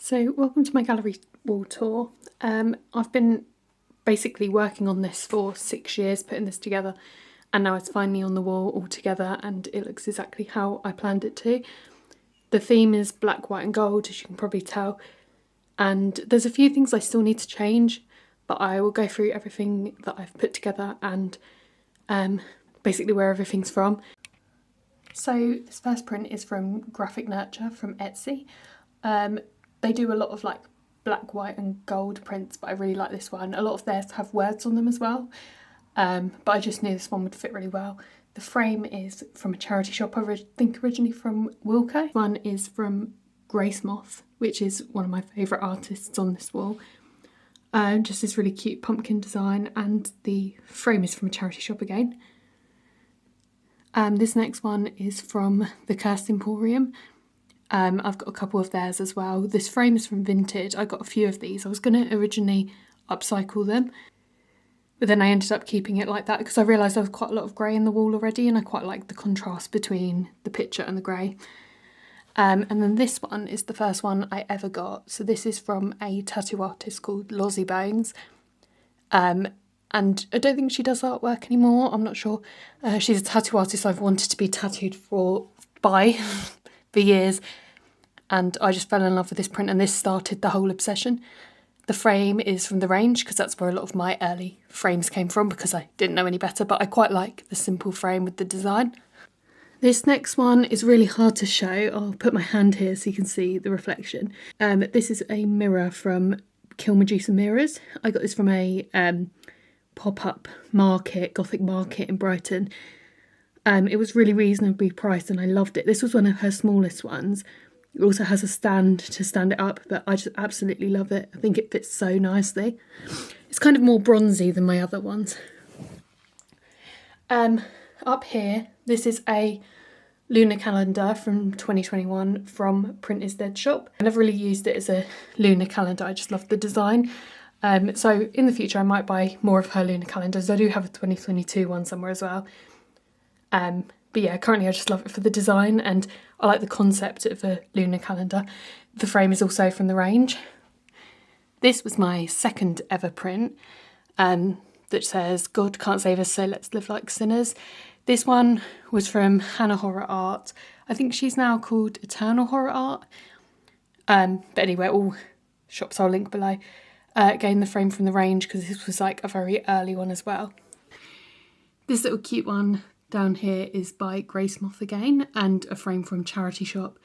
So welcome to my gallery wall tour. I've been basically working on this for 6 years, putting this together, and now it's finally on the wall all together and it looks exactly how I planned it to. The theme is black, white and gold, as you can probably tell, and there's a few things I still need to change, but I will go through everything that I've put together and basically where everything's from. So this first print is from Graphic Nurture from Etsy. They do a lot of like black, white and gold prints, but I really like this one. A lot of theirs have words on them as well, but I just knew this one would fit really well. The frame is from a charity shop, I think originally from Wilko. One is from Moth, which is one of my favourite artists on this wall. Just this really cute pumpkin design, and the frame is from a charity shop again. This next one is from the Cursed Emporium. I've got a couple of theirs as well. This frame is from Vintage. I got a few of these. I was going to originally upcycle them, but then I ended up keeping it like that because I realised there was quite a lot of grey in the wall already and I quite like the contrast between the picture and the grey. And then this one is the first one I ever got. So this is from a tattoo artist called Lozzy Bones. And I don't think she does artwork anymore. I'm not sure. She's a tattoo artist I've wanted to be tattooed by for years, and I just fell in love with this print and this started the whole obsession. The frame is from the range because that's where a lot of my early frames came from because I didn't know any better, but I quite like the simple frame with the design. This next one is really hard to show. I'll put my hand here so you can see the reflection. This is a mirror from Kill Medusa Mirrors. I got this from a pop-up market, Gothic market in Brighton. It was really reasonably priced and I loved it. This was one of her smallest ones. It also has a stand to stand it up, but I just absolutely love it. I think it fits so nicely. It's kind of more bronzy than my other ones. Up here, this is a lunar calendar from 2021 from Print is Dead shop. I never really used it as a lunar calendar, I just loved the design. So in the future I might buy more of her lunar calendars. I do have a 2022 one somewhere as well. But yeah, currently I just love it for the design and I like the concept of a lunar calendar. The frame is also from the range. This was my second ever print that says, God can't save us, so let's live like sinners. This one was from Hannah Horror Art. I think she's now called Eternal Horror Art. But anyway, all shops I'll link below. Again, the frame from the range because this was like a very early one as well. This little cute one down here is by Moth again, and a frame from charity shop.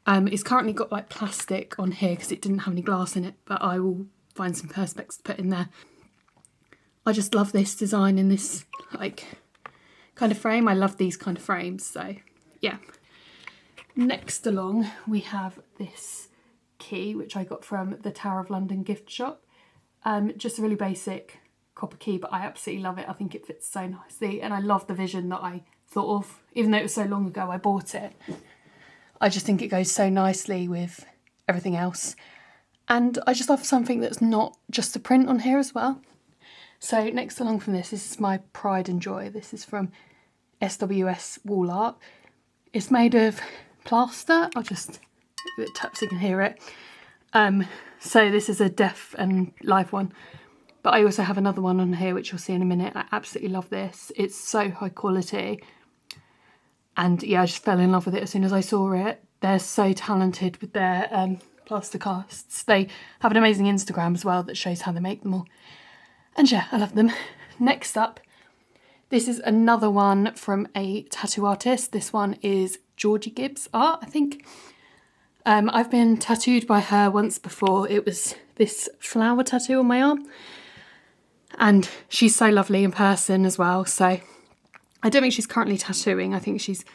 It's currently got like plastic on here because it didn't have any glass in it, but I will find some perspex to put in there. I just love this design in this like kind of frame. I love these kind of frames, so yeah. Next along we have this key which I got from the Tower of London gift shop. Just a really basic copper key, but I absolutely love it. I think it fits so nicely and I love the vision that I thought of. Even though it was so long ago I bought it, I just think it goes so nicely with everything else. And I just love something that's not just a print on here as well. So next along from this is my pride and joy. This is from SWS Wall Art. It's made of plaster. I'll just give it a tap so you can hear it. So this is a deaf and live one. But I also have another one on here, which you'll see in a minute. I absolutely love this. It's so high quality. And yeah, I just fell in love with it as soon as I saw it. They're so talented with their plaster casts. They have an amazing Instagram as well that shows how they make them all. And yeah, I love them. Next up, this is another one from a tattoo artist. This one is Georgiie Gibbs art, I think. I've been tattooed by her once before. It was this flower tattoo on my arm. And she's so lovely in person as well. So I don't think she's currently tattooing. I think she's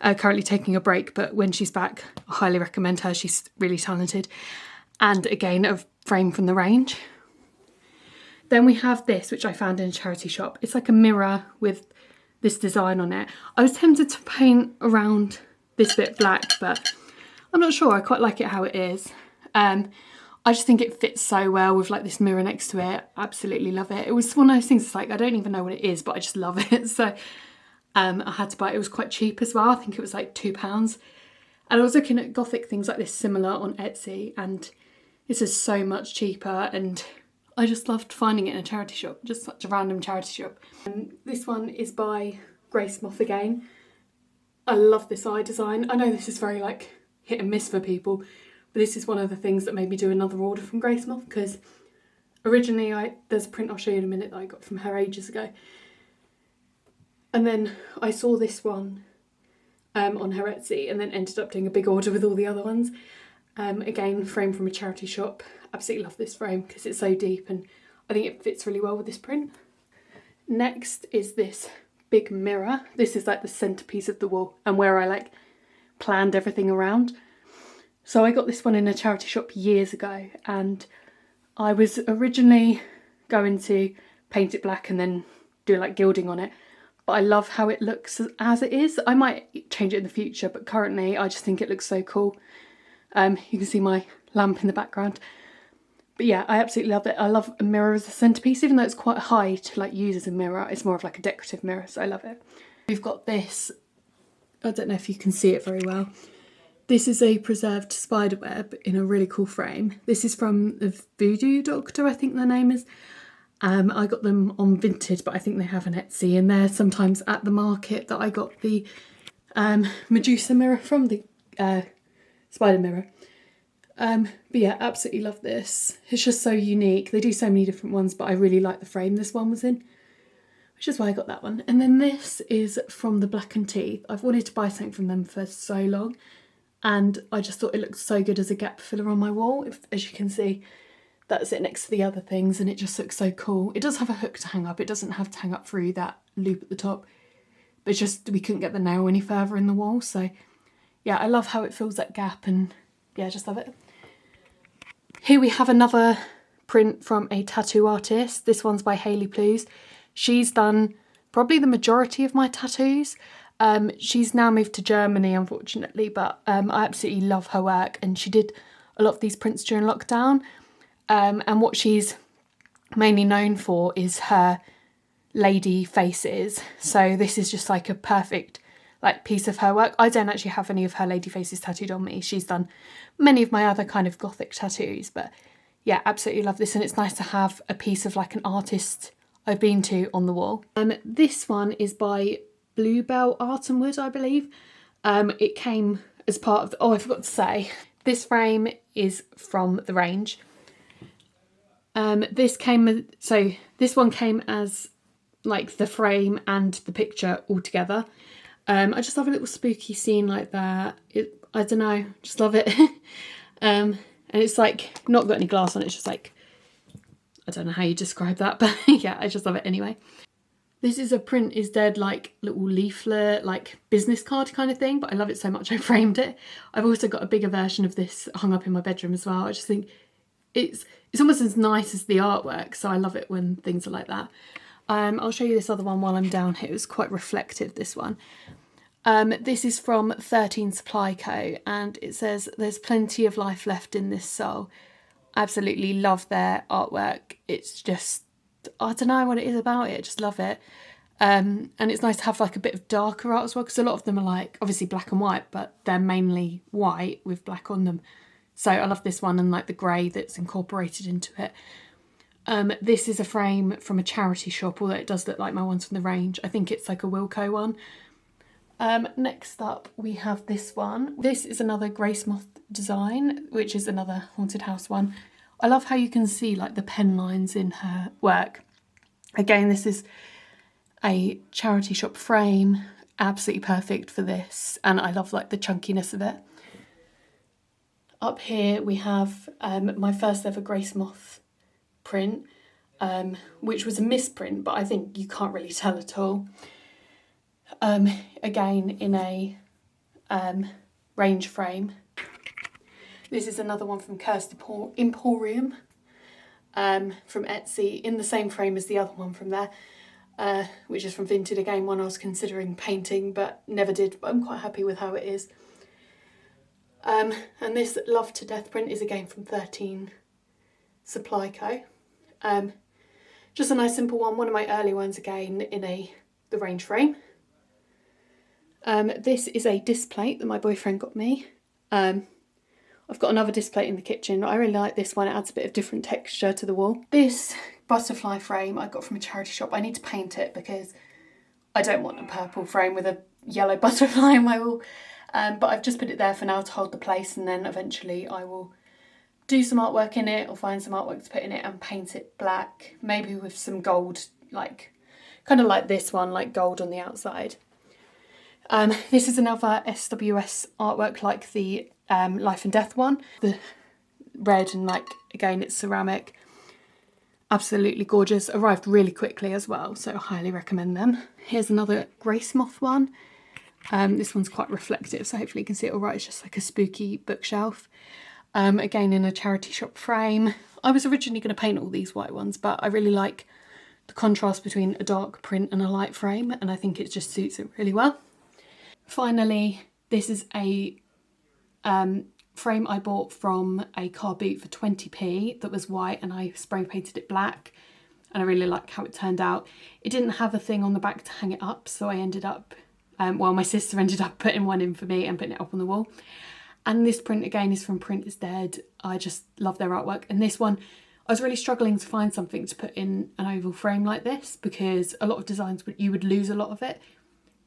currently taking a break. But when she's back, I highly recommend her. She's really talented. And again, a frame from the range. Then we have this, which I found in a charity shop. It's like a mirror with this design on it. I was tempted to paint around this bit black, but I'm not sure. I quite like it how it is. I just think it fits so well with like this mirror next to it. Absolutely love it. It was one of those things, it's like, I don't even know what it is, but I just love it. So I had to buy it. It was quite cheap as well. I think it was like £2. And I was looking at Gothic things like this similar on Etsy, and this is so much cheaper, and I just loved finding it in a charity shop, just such a random charity shop. This one is by Grace Moth again. I love this eye design. I know this is very like hit and miss for people, but this is one of the things that made me do another order from Grace Moth, because originally there's a print I'll show you in a minute that I got from her ages ago. And then I saw this one on her Etsy, and then ended up doing a big order with all the other ones. Again, frame from a charity shop. Absolutely love this frame because it's so deep, and I think it fits really well with this print. Next is this big mirror. This is like the centerpiece of the wall and where I like planned everything around. So I got this one in a charity shop years ago, and I was originally going to paint it black and then do like gilding on it. But I love how it looks as it is. I might change it in the future, but currently I just think it looks so cool. You can see my lamp in the background. But yeah, I absolutely love it. I love a mirror as a centerpiece, even though it's quite high to like use as a mirror. It's more of like a decorative mirror, so I love it. We've got this, I don't know if you can see it very well. This is a preserved spider web in a really cool frame. This is from the Voodoo Doctor, I think their name is. I got them on Vinted, but I think they have an Etsy, and they're sometimes at the market that I got the Medusa mirror from, the spider mirror. But yeah, absolutely love this. It's just so unique. They do so many different ones, but I really like the frame this one was in, which is why I got that one. And then this is from the Blackend Teeth. I've wanted to buy something from them for so long, and I just thought it looked so good as a gap filler on my wall. As you can see, that's it next to the other things, and it just looks so cool. It does have a hook to hang up. It doesn't have to hang up through that loop at the top, but it's just we couldn't get the nail any further in the wall. So yeah, I love how it fills that gap, and yeah, just love it. Here we have another print from a tattoo artist. This one's by Hayley Ploos. She's done probably the majority of my tattoos. She's now moved to Germany, unfortunately, but I absolutely love her work, and she did a lot of these prints during lockdown. And what she's mainly known for is her lady faces. So this is just like a perfect like piece of her work. I don't actually have any of her lady faces tattooed on me. She's done many of my other kind of Gothic tattoos, but yeah, absolutely love this, and it's nice to have a piece of like an artist I've been to on the wall. This one is by Bluebell Art and Wood, I believe. It came as part of the, oh, I forgot to say, this frame is from the range. This one came as like the frame and the picture all together. I just love a little spooky scene like that. I don't know, just love it. And it's like not got any glass on it, it's just like, I don't know how you describe that, but yeah, I just love it anyway. This is a print is dead like little leaflet, like business card kind of thing, but I love it so much I framed it. I've also got a bigger version of this hung up in my bedroom as well. I just think it's almost as nice as the artwork, so I love it when things are like that. I'll show you this other one while I'm down here. It was quite reflective, this one. This is from 13 Supply Co, and it says, "There's plenty of life left in this soul." Absolutely love their artwork. It's just, I don't know what it is about it, I just love it. And it's nice to have like a bit of darker art as well, because a lot of them are like obviously black and white, but they're mainly white with black on them. So I love this one and like the grey that's incorporated into it. This is a frame from a charity shop, although it does look like my ones from the range. I think it's like a Wilko one. Next up we have this one. This is another Grace Moth design, which is another haunted house one. I love how you can see like the pen lines in her work. Again, this is a charity shop frame, absolutely perfect for this, and I love like the chunkiness of it. Up here we have my first ever Grace Moth print, which was a misprint, but I think you can't really tell at all. Again in a range frame. This is another one from Cursed Emporium, from Etsy, in the same frame as the other one from there, which is from Vinted, again one I was considering painting but never did, but I'm quite happy with how it is. And this Love to Death print is again from 13 Supply Co. Just a nice simple one of my early ones, again in the range frame. This is a disc plate that my boyfriend got me. I've got another display in the kitchen. I really like this one. It adds a bit of different texture to the wall. This butterfly frame I got from a charity shop. I need to paint it because I don't want a purple frame with a yellow butterfly on my wall. But I've just put it there for now to hold the place, and then eventually I will do some artwork in it or find some artwork to put in it and paint it black, maybe with some gold, like kind of like this one, like gold on the outside. This is another SWS artwork like the Life and Death one. The red and like, again, it's ceramic. Absolutely gorgeous. Arrived really quickly as well, so I highly recommend them. Here's another Grace Moth one. This one's quite reflective, so hopefully you can see it all right. It's just like a spooky bookshelf. Again, in a charity shop frame. I was originally going to paint all these white ones, but I really like the contrast between a dark print and a light frame, and I think it just suits it really well. Finally, this is a frame I bought from a car boot for 20p that was white, and I spray painted it black, and I really like how it turned out. It didn't have a thing on the back to hang it up, so I ended up, well, my sister ended up putting one in for me and putting it up on the wall. And this print again is from Print is Dead. I just love their artwork. And this one, I was really struggling to find something to put in an oval frame like this, because a lot of designs you would lose a lot of it.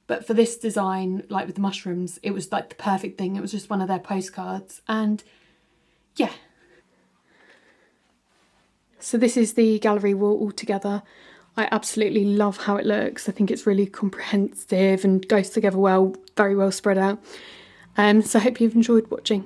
But for this design, like with the mushrooms, it was like the perfect thing. It was just one of their postcards, and yeah. So this is the gallery wall all together. I absolutely love how it looks. I think it's really comprehensive and goes together well, very well spread out. So I hope you've enjoyed watching.